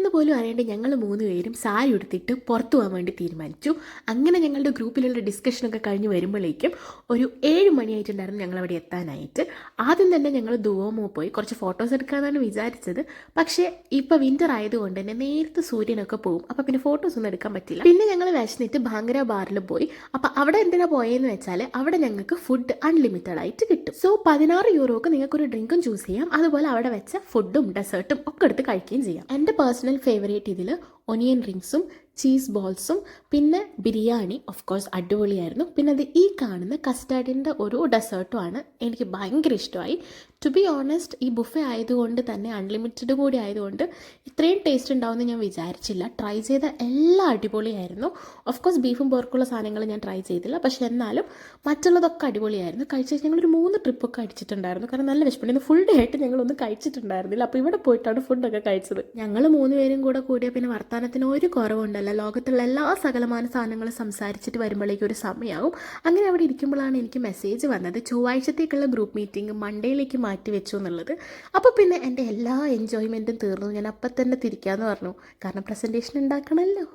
എന്ന് പോലും അറിയാണ്ട് ഞങ്ങൾ 3 പേരും സാരി ഉടുത്തിട്ട് പുറത്തു പോകാൻ വേണ്ടി തീരുമാനിച്ചു. അങ്ങനെ ഞങ്ങളുടെ ഗ്രൂപ്പിലുള്ള ഡിസ്കഷനൊക്കെ കഴിഞ്ഞ് വരുമ്പോഴേക്കും ഒരു 7 മണിയായിട്ടുണ്ടായിരുന്നു ഞങ്ങളവിടെ എത്താനായിട്ട്. ആദ്യം തന്നെ ഞങ്ങൾ ദുവോമോ പോയി കുറച്ച് ഫോട്ടോസ് എടുക്കാമെന്നാണ് വിചാരിച്ചത്. പക്ഷേ ഇപ്പോൾ വിൻ്റർ ആയതുകൊണ്ട് തന്നെ നേരത്തെ സൂര്യനൊക്കെ പോകും, അപ്പോൾ പിന്നെ ഫോട്ടോസ് ഒന്നും എടുക്കാൻ പറ്റില്ല. പിന്നെ ഞങ്ങൾ വിശന്നിട്ട് ഭാങ്കര ബാറിൽ പോയി. അപ്പോൾ അവിടെ എന്തിനാണ് പോയതെന്ന് വെച്ചാൽ അവിടെ ഞങ്ങൾക്ക് ഫുഡ് അൺലിമിറ്റഡ് ആയിട്ട് കിട്ടും. സോ 16 യൂറോക്ക് നിങ്ങൾക്കൊരു ഡ്രിങ്കും ചൂസ് ചെയ്യാം, അതുപോലെ അവിടെ വെച്ച ഫുഡും ഡെസേർട്ടും ഒക്കെ എടുത്ത് കഴിക്കുകയും ചെയ്യാം. എൻ്റെ പേഴ്സണൽ ഫേവറേറ്റ് ഇതിൽ ഒനിയൻ റിങ്സും ചീസ് ബോൾസും പിന്നെ ബിരിയാണി ഓഫ് കോഴ്സ് അടിപൊളിയായിരുന്നു. പിന്നെ അത് ഈ കാണുന്ന കസ്റ്റാർഡിൻ്റെ ഒരു ഡെസേർട്ടുമാണ് എനിക്ക് ഭയങ്കര ഇഷ്ടമായി. ടു ബി ഓണസ്റ്റ്, ഈ ബുഫേ ആയതുകൊണ്ട് തന്നെ അൺലിമിറ്റഡ് കൂടി ആയതുകൊണ്ട് ഇത്രയും ടേസ്റ്റ് ഉണ്ടാവുമെന്ന് ഞാൻ വിചാരിച്ചില്ല. ട്രൈ ചെയ്ത എല്ലാം അടിപൊളിയായിരുന്നു. ഓഫ് കോഴ്സ് ബീഫും പോർക്കുള്ള സാധനങ്ങൾ ഞാൻ ട്രൈ ചെയ്തില്ല, പക്ഷെ എന്നാലും മറ്റുള്ളതൊക്കെ അടിപൊളിയായിരുന്നു. കഴിച്ച ഞങ്ങളൊരു 3 ട്രിപ്പൊക്കെ അടിച്ചിട്ടുണ്ടായിരുന്നു, കാരണം നല്ല വിശപ്പുണ്ടായിരുന്നു. ഫുൾ ഡേ ആയിട്ട് ഞങ്ങളൊന്നും കഴിച്ചിട്ടുണ്ടായിരുന്നില്ല, അപ്പോൾ ഇവിടെ പോയിട്ടാണ് ഫുഡൊക്കെ കഴിച്ചത്. ഞങ്ങൾ 3 പേരും കൂടെ കൂടിയ പിന്നെ വർത്തമാനത്തിന് ഒരു കുറവുണ്ടല്ലോ. ലോകത്തുള്ള എല്ലാ സകലമാന സാധനങ്ങളും സംസാരിച്ചിട്ട് വരുമ്പോഴേക്കും ഒരു സമയമാവും. അങ്ങനെ അവിടെ ഇരിക്കുമ്പോഴാണ് എനിക്ക് മെസ്സേജ് വന്നത് ചൊവ്വാഴ്ചത്തേക്കുള്ള ഗ്രൂപ്പ് മീറ്റിംഗ് മൺഡേയിലേക്ക് മാറ്റി വെച്ചു എന്നുള്ളത്. അപ്പോൾ പിന്നെ എൻ്റെ എല്ലാ എൻജോയ്മെൻറ്റും തീർന്നു. ഞാൻ അപ്പം തന്നെ തിരിക്കാമെന്ന് പറഞ്ഞു, കാരണം പ്രസൻറ്റേഷൻ ഉണ്ടാക്കണമല്ലോ.